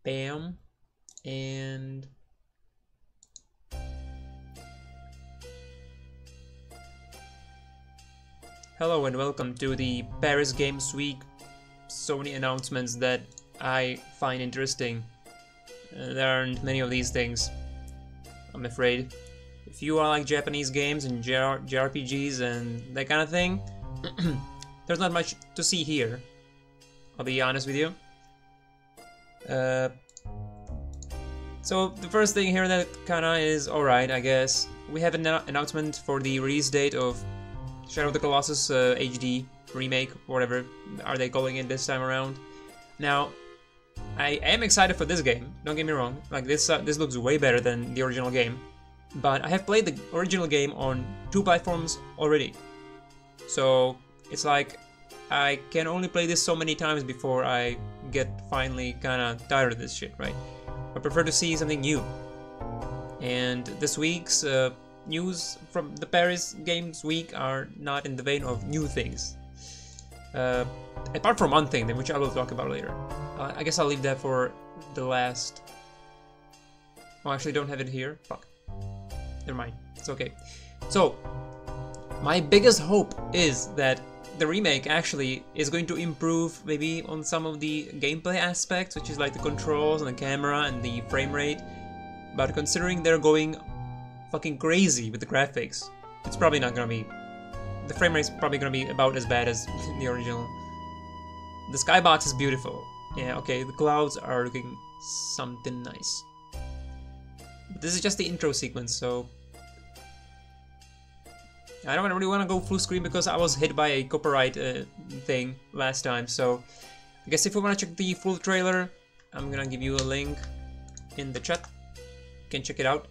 Bam. And hello and welcome to the Paris Games Week Sony announcements that I find interesting. There aren't many of these things, I'm afraid. If you are like Japanese games and JRPGs and that kind of thing, there's not much to see here. I'll be honest with you. So the first thing here that kinda is alright, I guess. We have an announcement for the release date of Shadow of the Colossus HD remake, whatever are they calling it this time around. Now, I am excited for this game. Don't get me wrong. Like this looks way better than the original game. But I have played the original game on 2 platforms already. So it's like I can only play this so many times before I get finally kinda tired of this shit, right? I prefer to see something new. And this week's news from the Paris Games Week are not in the vein of new things. Apart from one thing, which I will talk about later. I guess I'll leave that for the last... Oh, actually don't have it here. Fuck. Never mind. It's okay. So, my biggest hope is that the remake actually is going to improve maybe on some of the gameplay aspects, which is like the controls and the camera and the frame rate. But considering they're going fucking crazy with the graphics, it's probably not gonna be... The frame rate's probably gonna be about as bad as the original. The skybox is beautiful. Yeah, okay, the clouds are looking something nice. But this is just the intro sequence, so... I don't really want to go full screen because I was hit by a copyright thing last time, so... I guess if you want to check the full trailer, I'm gonna give you a link in the chat. You can check it out.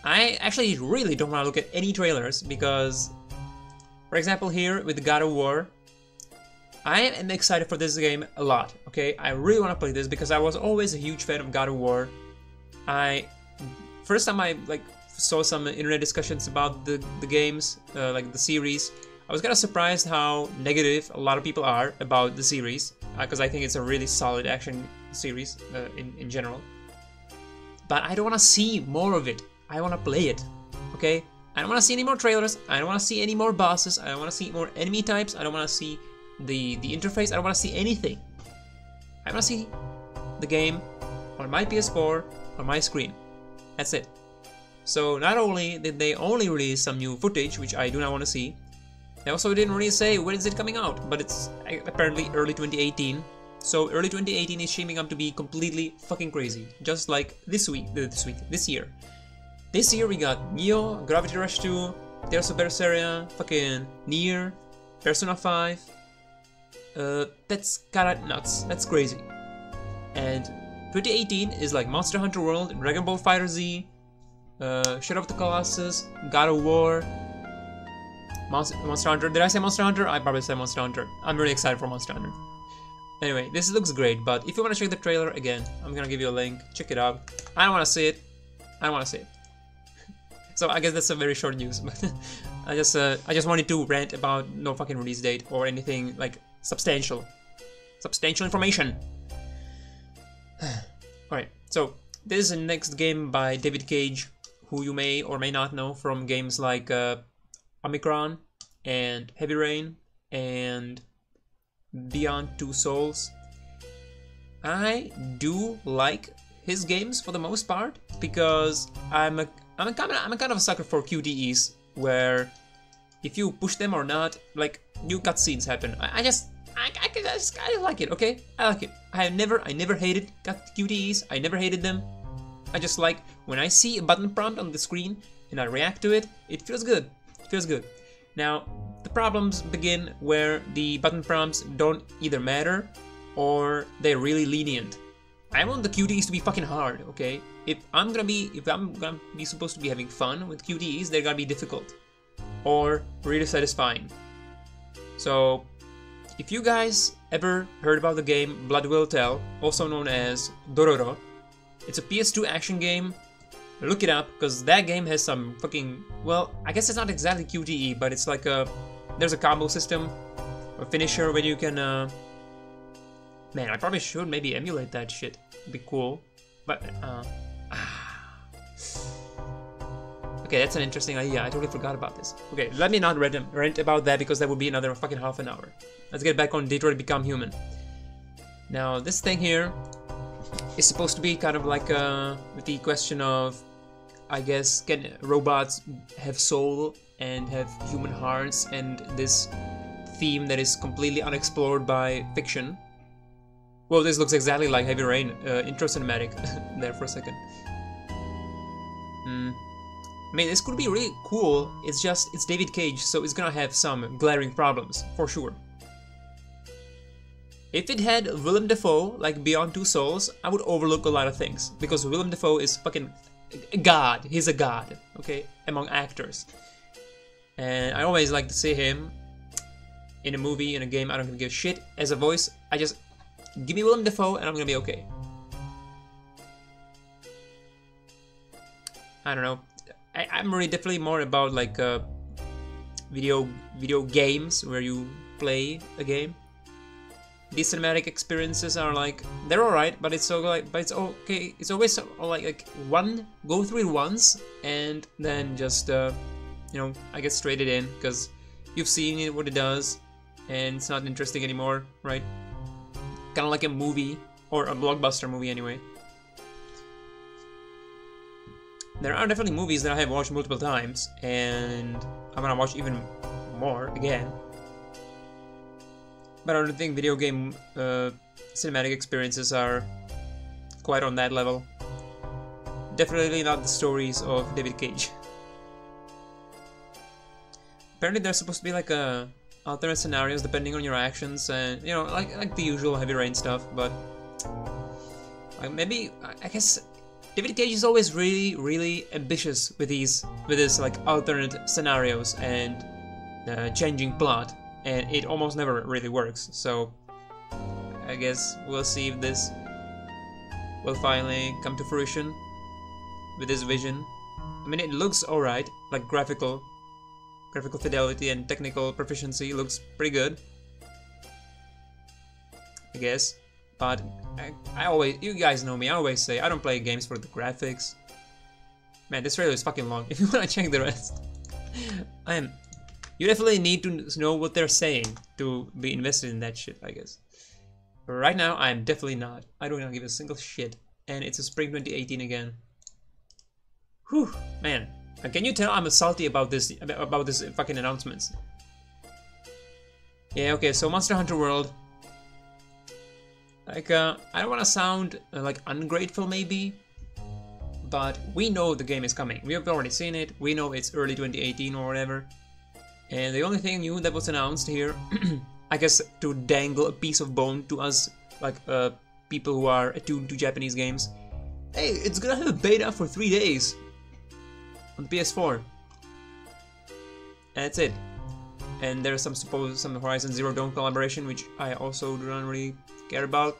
I actually really don't want to look at any trailers because... For example here, with God of War, I am excited for this game a lot, okay? I really want to play this because I was always a huge fan of God of War. First time I saw some internet discussions about the games, like the series, I was kind of surprised how negative a lot of people are about the series, because I think it's a really solid action series in general. But I don't want to see more of it. I want to play it, okay? I don't want to see any more trailers. I don't want to see any more bosses. I don't want to see more enemy types. I don't want to see the interface. I don't want to see anything. I want to see the game on my PS4 on my screen. That's it. So not only did they only release some new footage, which I do not want to see, they also didn't really say when is it coming out, but it's apparently early 2018. So early 2018 is shaping up to be completely fucking crazy, just like this year. This year we got Neo, Gravity Rush 2, Tales of Berseria, fucking Nier, Persona 5. That's kinda nuts. That's crazy. And 2018 is like Monster Hunter World, Dragon Ball FighterZ, Shadow of the Colossus, God of War, Monster Hunter. Did I say Monster Hunter? I probably said Monster Hunter. I'm really excited for Monster Hunter. Anyway, this looks great, but if you want to check the trailer, again, I'm gonna give you a link. Check it out. I don't want to see it. I don't want to see it. So I guess that's a very short news, but I just wanted to rant about no fucking release date or anything like substantial information. Alright, so this is the next game by David Cage, who you may or may not know from games like Omicron and Heavy Rain and Beyond Two Souls. I do like his games for the most part because I'm kind of a sucker for QTEs where if you push them or not, like new cutscenes happen. I like it, okay? I like it. I never hated QTEs. I never hated them. I just like when I see a button prompt on the screen and I react to it, it feels good. It feels good. Now, the problems begin where the button prompts don't either matter or they're really lenient. I want the QTEs to be fucking hard, okay? If I'm gonna be supposed to be having fun with QTEs, they're gonna be difficult or really satisfying. So, if you guys ever heard about the game Blood Will Tell, also known as Dororo, it's a PS2 action game. Look it up, because that game has some fucking... Well, I guess it's not exactly QTE, but it's like a... There's a combo system, a finisher where you can... Man, I probably should maybe emulate that shit. It'd be cool. But, okay, that's an interesting idea. I totally forgot about this. Okay, let me not rant about that because that would be another fucking half an hour. Let's get back on Detroit Become Human. Now, this thing here is supposed to be kind of like with the question of, I guess, can robots have soul and have human hearts, and this theme that is completely unexplored by fiction. Well, this looks exactly like Heavy Rain intro cinematic there for a second. I mean, this could be really cool. It's just, it's David Cage, so it's gonna have some glaring problems, for sure. If it had Willem Dafoe, like Beyond Two Souls, I would overlook a lot of things. Because Willem Dafoe is fucking god. He's a god, okay, among actors. And I always like to see him in a movie, in a game. I don't give a shit. As a voice, I just, give me Willem Dafoe and I'm gonna be okay. I don't know. I'm really definitely more about like video games where you play a game. These cinematic experiences are like, they're alright, but it's so like, but it's okay. It's always so, like go through it once and then just you know, I guess trade it in because you've seen it, what it does, and it's not interesting anymore, right? Kind of like a movie or a blockbuster movie anyway. There are definitely movies that I have watched multiple times, and I'm gonna watch even more again. But I don't think video game cinematic experiences are quite on that level. Definitely not the stories of David Cage. Apparently there's supposed to be like alternate scenarios depending on your actions, and you know, like the usual Heavy Rain stuff. But maybe I guess David Cage is always really ambitious with his like alternate scenarios and changing plot, and it almost never really works. So I guess we'll see if this will finally come to fruition with his vision. I mean, it looks alright, like graphical fidelity and technical proficiency looks pretty good, I guess. But I always, you guys know me, I always say I don't play games for the graphics. Man, this trailer is fucking long. If you wanna check the rest, you definitely need to know what they're saying to be invested in that shit, I guess. But right now, I'm definitely not. I don't give a single shit. And it's a spring 2018 again. Whew, man. Can you tell I'm salty about this fucking announcements? Yeah, okay, so Monster Hunter World. Like, I don't want to sound like ungrateful maybe, but we know the game is coming. We have already seen it. We know it's early 2018 or whatever. And the only thing new that was announced here, I guess to dangle a piece of bone to us, like people who are attuned to Japanese games. Hey, it's gonna have a beta for 3 days on the PS4. And that's it. And there's some Horizon Zero Dawn collaboration, which I also do not really care about.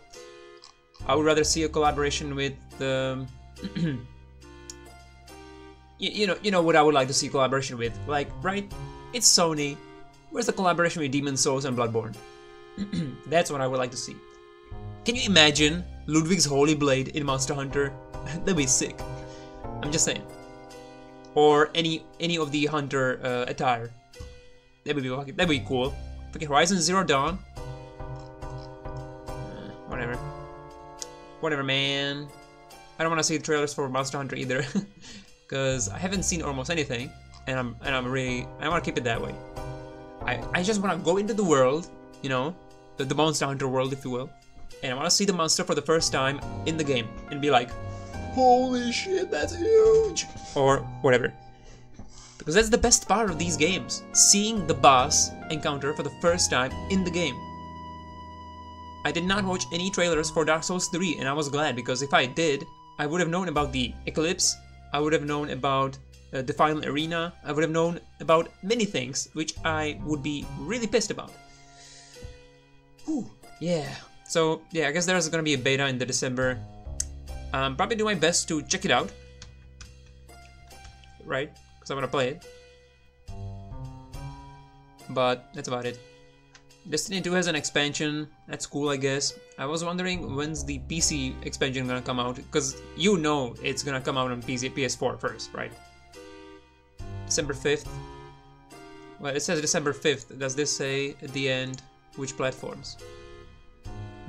I would rather see a collaboration with the you know what I would like to see collaboration with, like, right? It's Sony. Where's the collaboration with Demon's Souls and Bloodborne? That's what I would like to see. Can you imagine Ludwig's Holy Blade in Monster Hunter? That'd be sick. I'm just saying. Or any of the Hunter attire. That'd be cool. Fucking Horizon Zero Dawn. Whatever, man. I don't want to see the trailers for Monster Hunter either, because I haven't seen almost anything, and I want to keep it that way. I just want to go into the world, you know, the Monster Hunter world, if you will, and I want to see the monster for the first time in the game and be like, holy shit, that's huge, or whatever. Because that's the best part of these games, seeing the boss encounter for the first time in the game. I did not watch any trailers for Dark Souls 3, and I was glad, because if I did, I would have known about the Eclipse, I would have known about the final arena, I would have known about many things, which I would be really pissed about. Whew, yeah. So, yeah, I guess there's gonna be a beta in the December. Probably do my best to check it out. Right? Because I want to play it. But that's about it. Destiny 2 has an expansion. That's cool, I guess. I was wondering when's the PC expansion gonna come out, because you know it's gonna come out on PS4 first, right? December 5th. Well, it says December 5th. Does this say at the end which platforms?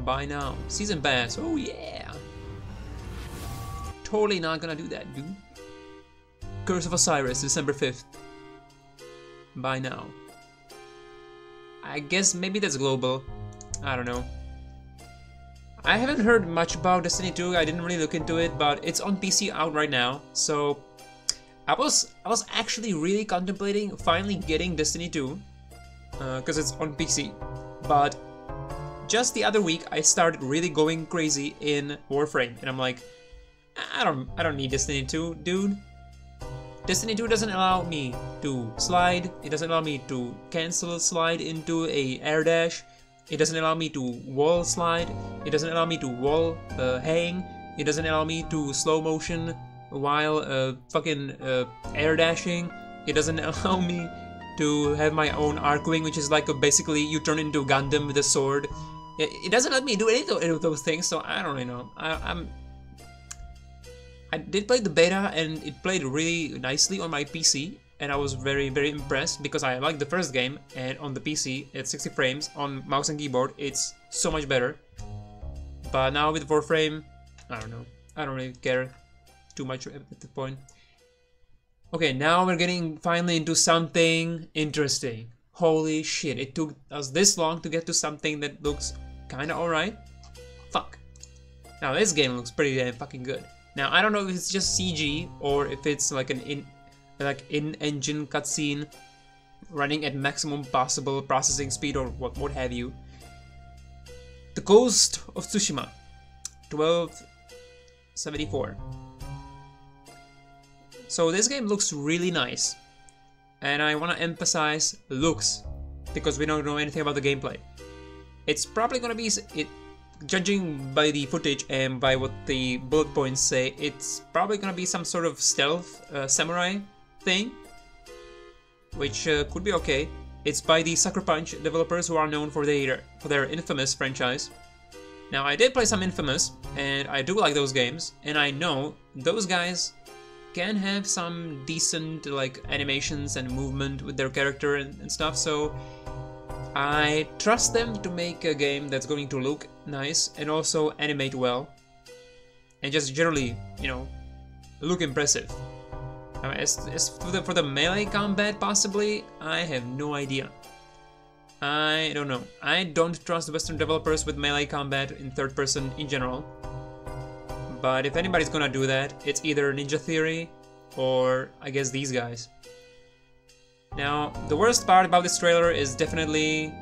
Buy now. Season Pass. Oh yeah. Totally not gonna do that, dude. Curse of Osiris, December 5th. Buy now. I guess maybe that's global. I don't know. I haven't heard much about Destiny 2. I didn't really look into it, but it's on PC out right now. So I was actually really contemplating finally getting Destiny 2 because it's on PC. But just the other week I started really going crazy in Warframe, and I'm like, I don't need Destiny 2, dude. Destiny 2 doesn't allow me to slide, it doesn't allow me to cancel slide into a air dash, it doesn't allow me to wall slide, it doesn't allow me to wall hang, it doesn't allow me to slow motion while fucking air dashing, it doesn't allow me to have my own arc wing, which is like basically you turn into Gundam with a sword. It doesn't let me do any of those things, so I don't really know. I did play the beta and it played really nicely on my PC, and I was very impressed because I liked the first game, and on the PC at 60 frames on mouse and keyboard it's so much better. But now with Warframe, I don't know. I don't really care too much at this point. Okay, now we're getting finally into something interesting. Holy shit, it took us this long to get to something that looks kinda alright. Fuck. Now this game looks pretty damn fucking good. Now I don't know if it's just CG or if it's like an in-engine cutscene running at maximum possible processing speed or what have you. The Ghost of Tsushima, 1274. So this game looks really nice, and I want to emphasize looks because we don't know anything about the gameplay. It's probably gonna be judging by the footage and by what the bullet points say, it's probably gonna be some sort of stealth samurai thing, which could be okay. It's by the Sucker Punch developers, who are known for their Infamous franchise. Now I did play some Infamous, and I do like those games, and I know those guys can have some decent like animations and movement with their character and stuff, so I trust them to make a game that's going to look nice and also animate well and just generally, you know, look impressive. As for the melee combat, possibly, I have no idea. I don't know. I don't trust Western developers with melee combat in third person in general. But if anybody's gonna do that, it's either Ninja Theory or I guess these guys. Now, the worst part about this trailer is definitely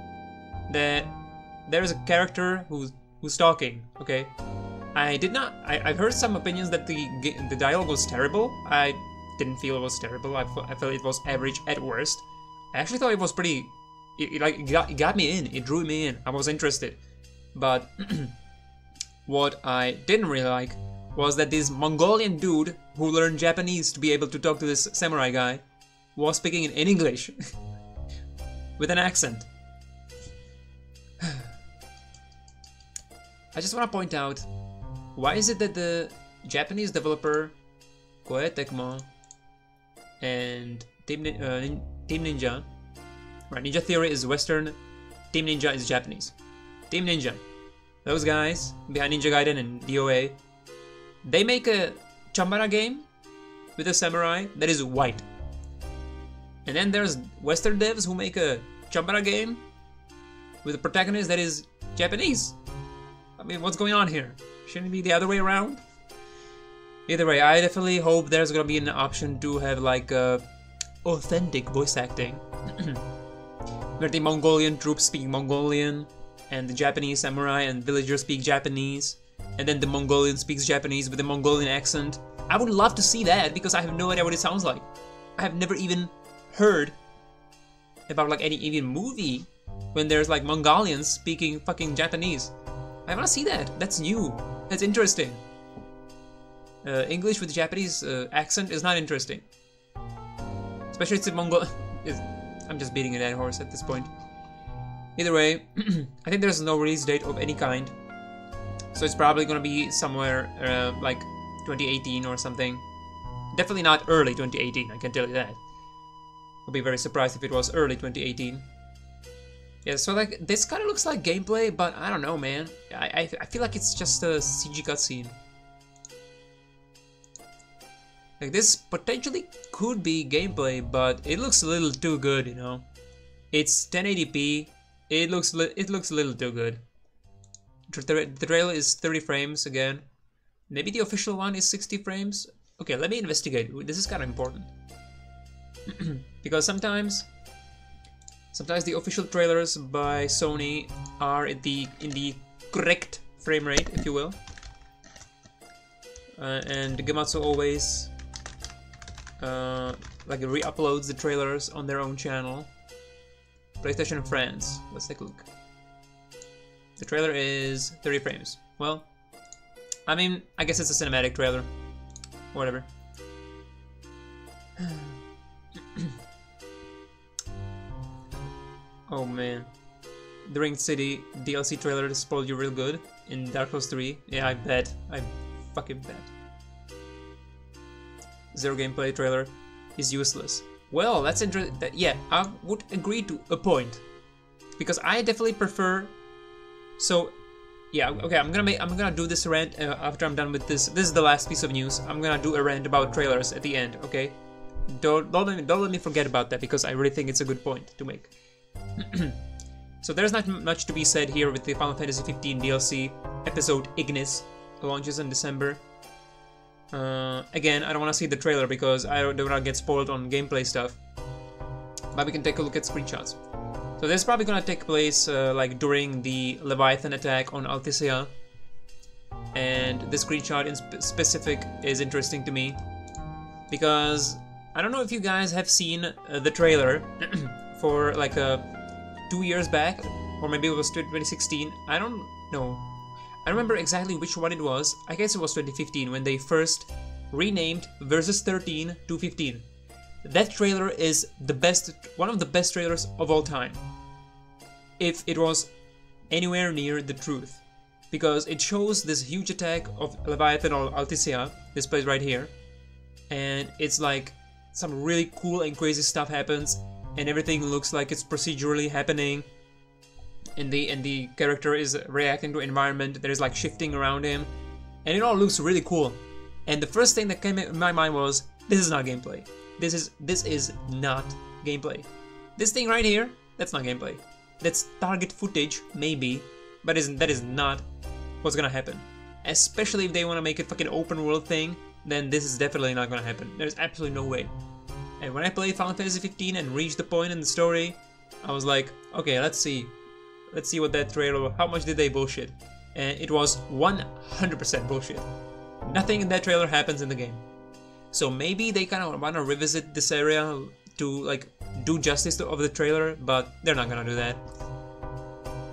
that there's a character who's talking, okay? I've heard some opinions that the dialogue was terrible. I didn't feel it was terrible. I felt it was average at worst. I actually thought it was pretty, it got me in, it drew me in, I was interested. But what I didn't really like was that this Mongolian dude who learned Japanese to be able to talk to this samurai guy was speaking in English with an accent. I just want to point out, why is it that the Japanese developer Koei Tecmo and Team Ninja, right? Ninja Theory is Western, Team Ninja is Japanese. Team Ninja, those guys behind Ninja Gaiden and DOA, they make a Chambara game with a samurai that is white. And then there's Western devs who make a Chambara game with a protagonist that is Japanese. I mean, what's going on here? Shouldn't it be the other way around? Either way, I definitely hope there's gonna be an option to have like authentic voice acting, where the Mongolian troops speak Mongolian, and the Japanese samurai and villagers speak Japanese, and then the Mongolian speaks Japanese with a Mongolian accent. I would love to see that because I have no idea what it sounds like. I have never even heard about like any even movie when there's like Mongolians speaking fucking Japanese. I wanna see that. That's new. That's interesting. English with Japanese accent is not interesting. Especially it's a Mongol. I'm just beating a dead horse at this point. Either way, I think there's no release date of any kind. So it's probably gonna be somewhere like 2018 or something. Definitely not early 2018, I can tell you that. I'll be very surprised if it was early 2018. Yeah, so like, this kind of looks like gameplay, but I don't know, man. I feel like it's just a CG cutscene. Like, this potentially could be gameplay, but it looks a little too good, you know. It's 1080p. It looks a little too good. The trailer is 30 frames again. Maybe the official one is 60 frames. Okay, let me investigate. This is kind of important. Because sometimes the official trailers by Sony are in the correct frame rate, if you will. And Gematsu always like re-uploads the trailers on their own channel. PlayStation France. Let's take a look. The trailer is 30 frames. Well, I mean, I guess it's a cinematic trailer. Whatever. Oh man. The Ring City DLC trailer spoiled you real good in Dark Souls 3. Yeah, I bet. I fucking bet. Zero gameplay trailer is useless. Well, that's interesting. Yeah, I would agree to a point. Because I definitely prefer... So, yeah, okay, I'm gonna do this rant after I'm done with this. This is the last piece of news. I'm gonna do a rant about trailers at the end, okay? Don't let me forget about that, because I really think it's a good point to make. So there's not much to be said here with the Final Fantasy 15 DLC episode Ignis launches in December. Again, I don't want to see the trailer because I don't want to get spoiled on gameplay stuff. But we can take a look at screenshots. So this is probably gonna take place like during the Leviathan attack on Altissia. And the screenshot in specific is interesting to me because I don't know if you guys have seen the trailer for like 2 years back, or maybe it was 2016. I don't know. I remember exactly which one it was. I guess it was 2015 when they first renamed Versus 13 to 15. That trailer is the best, one of the best trailers of all time. If it was anywhere near the truth. Because it shows this huge attack of Leviathan or Altissia, this place right here. And it's like some really cool and crazy stuff happens, and everything looks like it's procedurally happening. And the character is reacting to environment, there is like shifting around him. And it all looks really cool. And the first thing that came in my mind was, this is not gameplay. This is not gameplay. This thing right here, that's not gameplay. That's target footage, maybe, but that is not what's gonna happen. Especially if they want to make it fucking open world thing, then this is definitely not gonna happen. There's absolutely no way. And when I played Final Fantasy 15 and reached the point in the story, I was like, okay, let's see what that trailer, how much did they bullshit? And it was 100% bullshit. Nothing in that trailer happens in the game. So maybe they kind of want to revisit this area to like do justice of the trailer, but they're not gonna do that.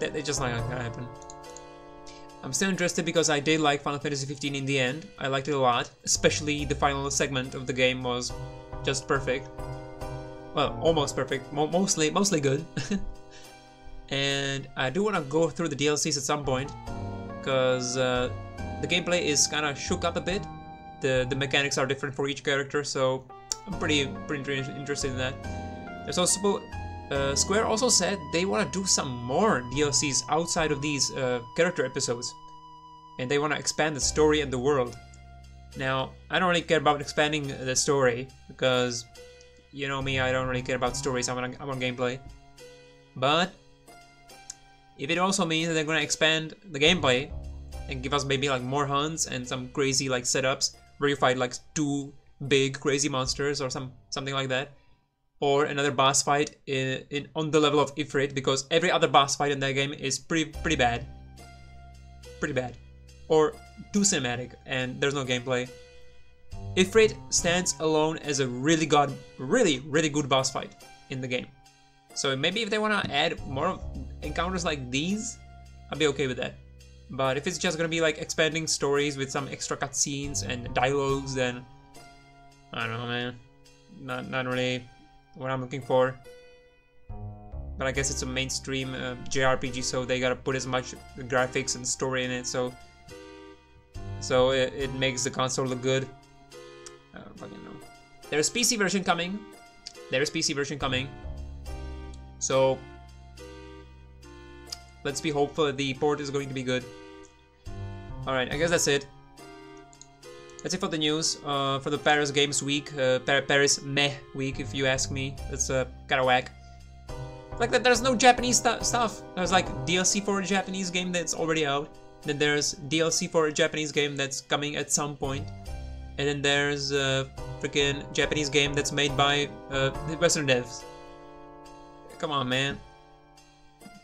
It's just not gonna happen. I'm still interested because I did like Final Fantasy 15 in the end. I liked it a lot, especially the final segment of the game was just perfect. Well, almost perfect, mostly good. And I do want to go through the DLCs at some point, because the gameplay is kind of shook up a bit. The mechanics are different for each character, so I'm pretty interested in that. There's also Square also said they want to do some more DLCs outside of these character episodes, and they want to expand the story and the world. Now, I don't really care about expanding the story because, you know me, I don't really care about stories. I'm on gameplay. But if it also means that they're gonna expand the gameplay and give us maybe like more hunts and some crazy like setups where you fight like 2 big crazy monsters or something like that, or another boss fight on the level of Ifrit, because every other boss fight in that game is pretty bad, or too cinematic and there's no gameplay. Ifrit stands alone as a really good boss fight in the game. So maybe if they want to add more encounters like these, I'll be okay with that. But if it's just gonna be like expanding stories with some extra cutscenes and dialogues, then I don't know, man. Not really what I'm looking for. but I guess it's a mainstream JRPG, so they gotta put as much graphics and story in it, so it makes the console look good. I don't fucking know. There's PC version coming. So let's be hopeful that the port is going to be good. Alright, I guess that's it. That's it for the news. For the Paris Games Week, Paris Meh Week, if you ask me. That's kinda whack. Like that, there's no Japanese stuff. There's like DLC for a Japanese game that's already out. Then there's DLC for a Japanese game that's coming at some point. And then there's a freaking Japanese game that's made by Western devs. Come on, man.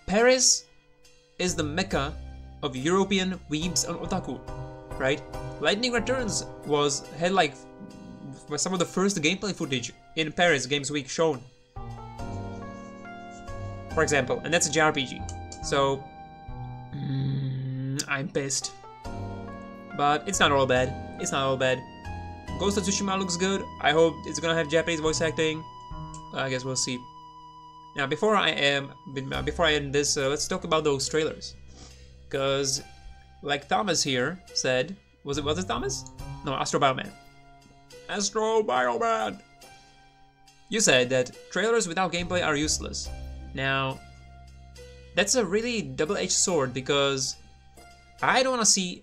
Paris is the mecca of European weebs and otaku, right? Lightning Returns had like some of the first gameplay footage in Paris Games Week shown, for example, and that's a JRPG. So I'm pissed, but it's not all bad. It's not all bad. Ghost of Tsushima looks good. I hope it's gonna have Japanese voice acting. I guess we'll see. Now, before I end this, let's talk about those trailers, because like Thomas here said, was it Thomas? No, Astro Bioman. Astro Bioman. You said that trailers without gameplay are useless. Now, that's a really double-edged sword, because I don't want to see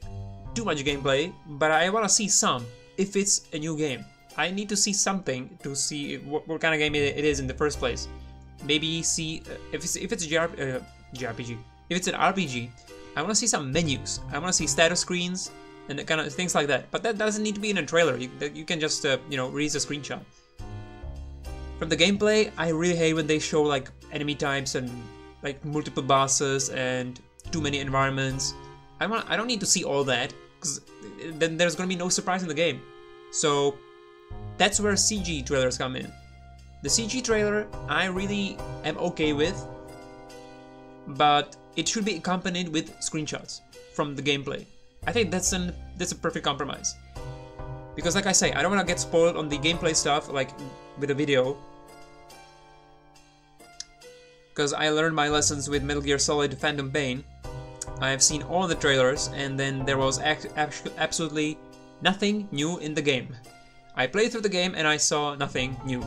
too much gameplay, but I want to see some if it's a new game. I need to see something to see what kind of game it is in the first place. Maybe see if it's a JRPG. If it's an RPG, I want to see some menus. I want to see status screens and kind of things like that. But that doesn't need to be in a trailer. You can just release a screenshot. From the gameplay, I really hate when they show like enemy types and like multiple bosses and too many environments. I don't need to see all that, because then there's gonna be no surprise in the game. So that's where CG trailers come in. The CG trailer I really am okay with, but it should be accompanied with screenshots from the gameplay. I think that's a perfect compromise. Because like I say, I don't want to get spoiled on the gameplay stuff like with a video. Because I learned my lessons with Metal Gear Solid Phantom Pain. I've seen all the trailers, and then there was absolutely nothing new in the game. I played through the game and I saw nothing new.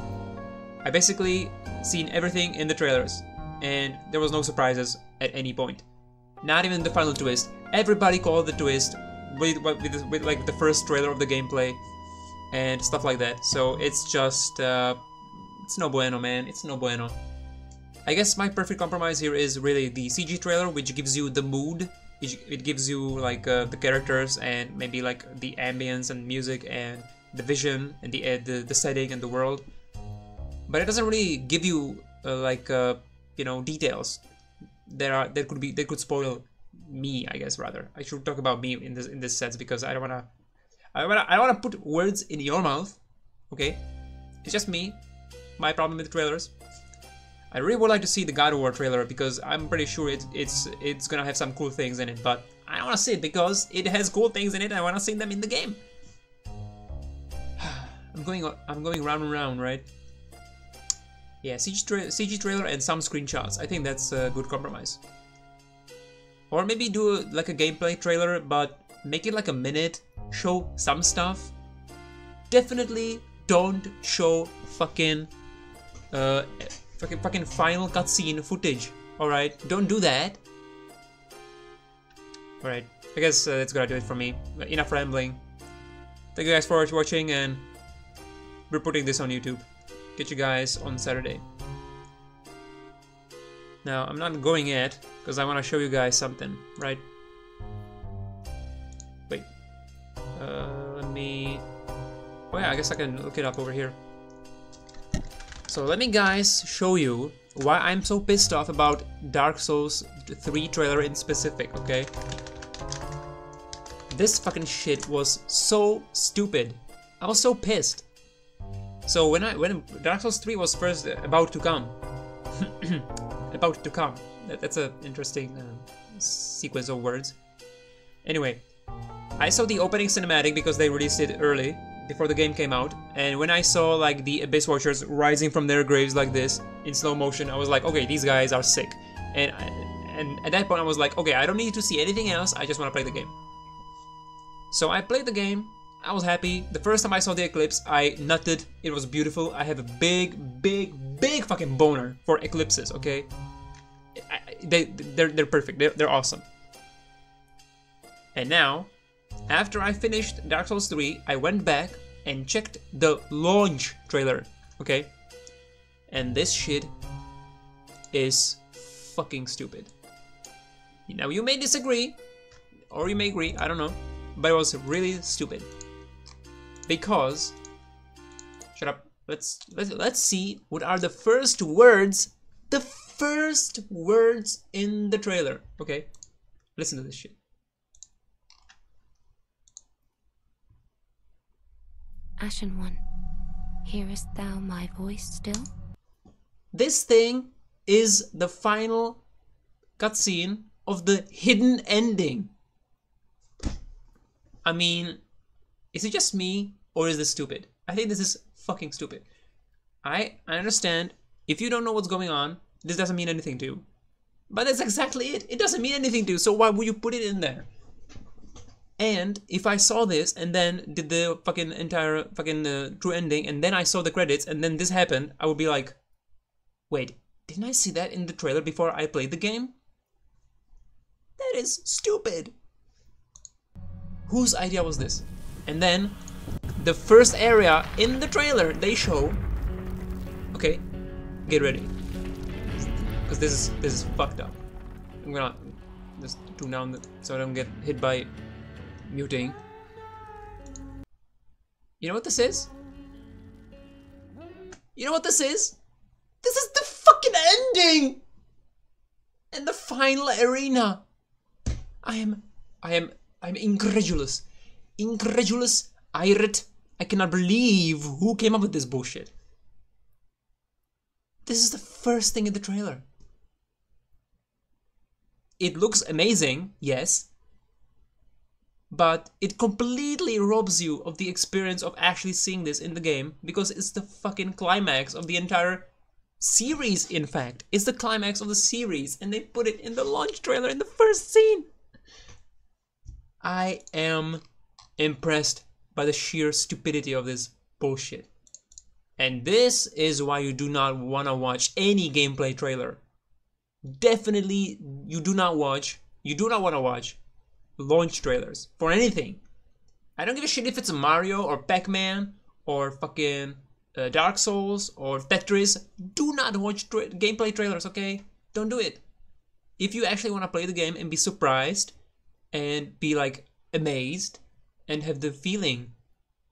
I basically seen everything in the trailers, and there was no surprises at any point. Not even the final twist. Everybody called the twist with like the first trailer of the gameplay and stuff like that. So it's just it's no bueno, man. It's no bueno. I guess my perfect compromise here is really the CG trailer, which gives you the mood. It gives you like the characters and maybe like the ambience and music and the vision and the setting and the world. But it doesn't really give you details that could spoil me. I guess rather I should talk about me in this sense, because I don't wanna put words in your mouth. Okay, it's just me. My problem with the trailers. I really would like to see the God of War trailer, because I'm pretty sure it's gonna have some cool things in it. But I don't wanna see it because it has cool things in it. And I wanna see them in the game. I'm going round and round, right? Yeah, CG trailer and some screenshots. I think that's a good compromise. Or maybe do like a gameplay trailer, but make it like a minute. Show some stuff. Definitely don't show fucking final cutscene footage. All right, don't do that. All right, I guess that's gonna do it for me. Enough rambling. Thank you guys for watching, and we're putting this on YouTube. Get you guys on Saturday. Now, I'm not going yet, because I want to show you guys something, right? Wait. Let me... Oh yeah, I guess I can look it up over here. So let me guys show you why I'm so pissed off about Dark Souls 3 trailer in specific, okay? This fucking shit was so stupid. I was so pissed. So when Dark Souls 3 was first about to come, that's an interesting sequence of words. Anyway, I saw the opening cinematic because they released it early, before the game came out, and when I saw like the Abyss Watchers rising from their graves like this in slow motion, I was like, okay, these guys are sick. And at that point I was like, okay, I don't need to see anything else, I just want to play the game. So I played the game, I was happy. The first time I saw the eclipse, I nutted. It was beautiful. I have a big fucking boner for eclipses, okay? They're perfect, they're awesome. And now, after I finished Dark Souls 3, I went back and checked the launch trailer, okay? And this shit is fucking stupid. Now you may disagree, or you may agree, I don't know, but it was really stupid. Because, shut up, let's see what are the first words in the trailer, okay? Listen to this shit. Ashen One, hearest thou my voice still? This thing is the final cutscene of the hidden ending. I mean, is it just me, or is this stupid? I think this is fucking stupid. I understand, if you don't know what's going on, this doesn't mean anything to you. But that's exactly it. It doesn't mean anything to you, so why would you put it in there? And if I saw this and then did the fucking entire true ending, and then I saw the credits and then this happened, I would be like, wait, didn't I see that in the trailer before I played the game? That is stupid. Whose idea was this? And then the first area in the trailer they show. Okay, get ready, because this is fucked up. I'm gonna just tune down so I don't get hit by muting. You know what this is? You know what this is? This is the fucking ending! And the final arena. I'm incredulous. Incredulous, irate. I cannot believe who came up with this bullshit. This is the first thing in the trailer. It looks amazing, yes, but it completely robs you of the experience of actually seeing this in the game, because it's the fucking climax of the entire series, in fact. It's the climax of the series, and they put it in the launch trailer in the first scene. I am impressed by the sheer stupidity of this bullshit. And this is why you do not want to watch any gameplay trailer. Definitely, you do not want to watch launch trailers for anything. I don't give a shit if it's Mario or Pac-Man or fucking Dark Souls or Tetris. Do not watch gameplay trailers, okay? Don't do it. If you actually want to play the game and be surprised and be like amazed and have the feeling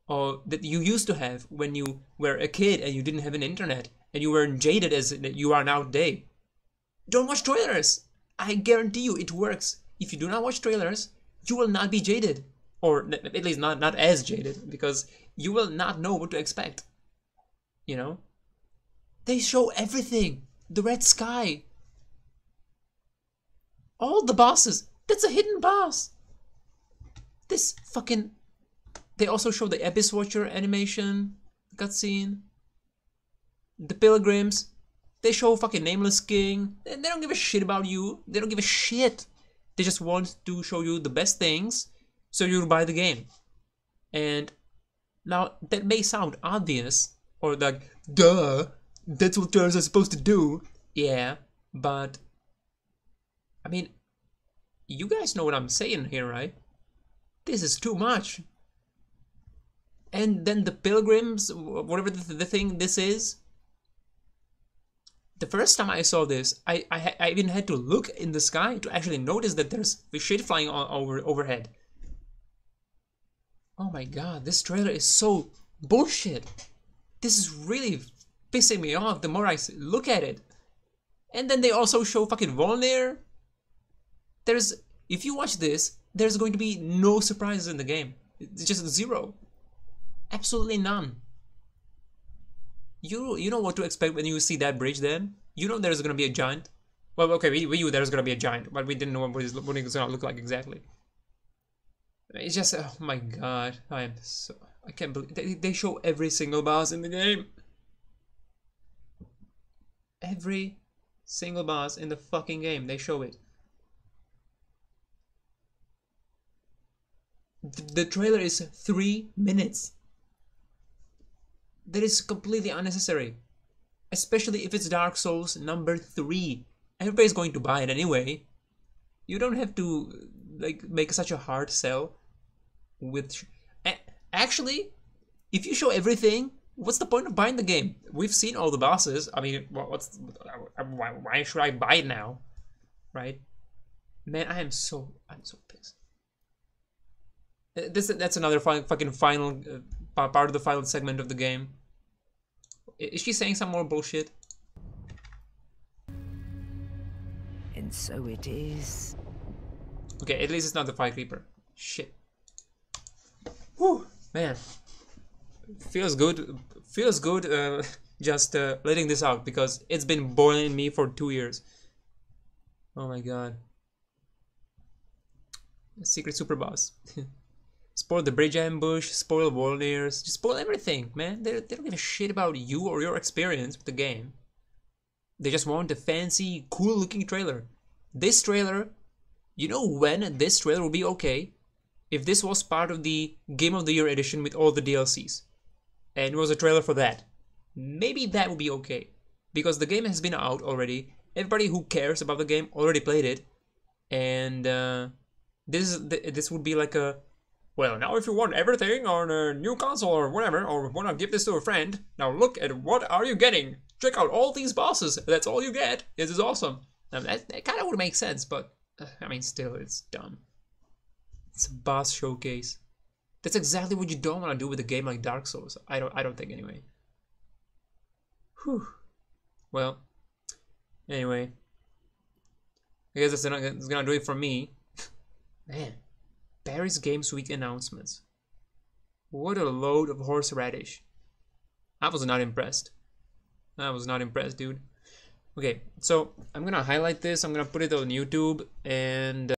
that you used to have when you were a kid and you didn't have an internet and you weren't jaded as you are now today, don't watch trailers. I guarantee you it works. If you do not watch trailers, you will not be jaded, or at least not as jaded, because you will not know what to expect. You know? They show everything. The red sky. All the bosses. That's a hidden boss. This fucking... They also show the Abyss Watcher animation cutscene. The pilgrims. They show fucking Nameless King. They don't give a shit about you. They don't give a shit. They just want to show you the best things so you buy the game. And now that may sound obvious, or like, duh, that's what trailers are supposed to do. Yeah, but I mean, you guys know what I'm saying here, right? This is too much. And then the pilgrims, whatever the thing this is. The first time I saw this, I even had to look in the sky to actually notice that there's shit flying overhead. Oh my god, this trailer is so bullshit. This is really pissing me off the more I look at it. And then they also show fucking Volnir. If you watch this, there's going to be no surprises in the game. It's just zero. Absolutely none. You know what to expect when you see that bridge then? You know there's gonna be a giant. Well, okay, we knew there's gonna be a giant, but we didn't know what it's gonna look like exactly. It's just, oh my god, I am so... I can't believe they show every single boss in the game. Every single boss in the fucking game, they show it. The trailer is 3 minutes. That is completely unnecessary. Especially if it's Dark Souls number 3. Everybody's going to buy it anyway. You don't have to like make such a hard sell with actually, if you show everything, what's the point of buying the game? We've seen all the bosses. I mean, why should I buy it now? Right? Man, I'm so pissed. That's another fucking final part of the final segment of the game. Is she saying some more bullshit? And so it is. Okay, at least it's not the Fire Creeper. Shit. Whew, man. Feels good. Feels good just letting this out because it's been boiling in me for 2 years. Oh my god. Secret Super Boss. Spoil the bridge ambush, spoil warriors, just spoil everything, man. They don't give a shit about you or your experience with the game. They just want a fancy, cool looking trailer. This trailer, you know when this trailer will be okay? If this was part of the Game of the Year edition with all the DLCs. And it was a trailer for that. Maybe that would be okay. Because the game has been out already. Everybody who cares about the game already played it. And this would be like a... Well, now if you want everything on a new console or whatever, or want to give this to a friend, now look at what are you getting. Check out all these bosses. That's all you get. This is awesome. Now that kind of would make sense, but I mean, still, it's dumb. It's a boss showcase. That's exactly what you don't want to do with a game like Dark Souls. I don't think anyway. Whew. Well, anyway, I guess that's gonna do it for me. Man. Paris Games Week announcements. What a load of horseradish. I was not impressed. I was not impressed, dude. Okay, so I'm gonna highlight this. I'm gonna put it on YouTube and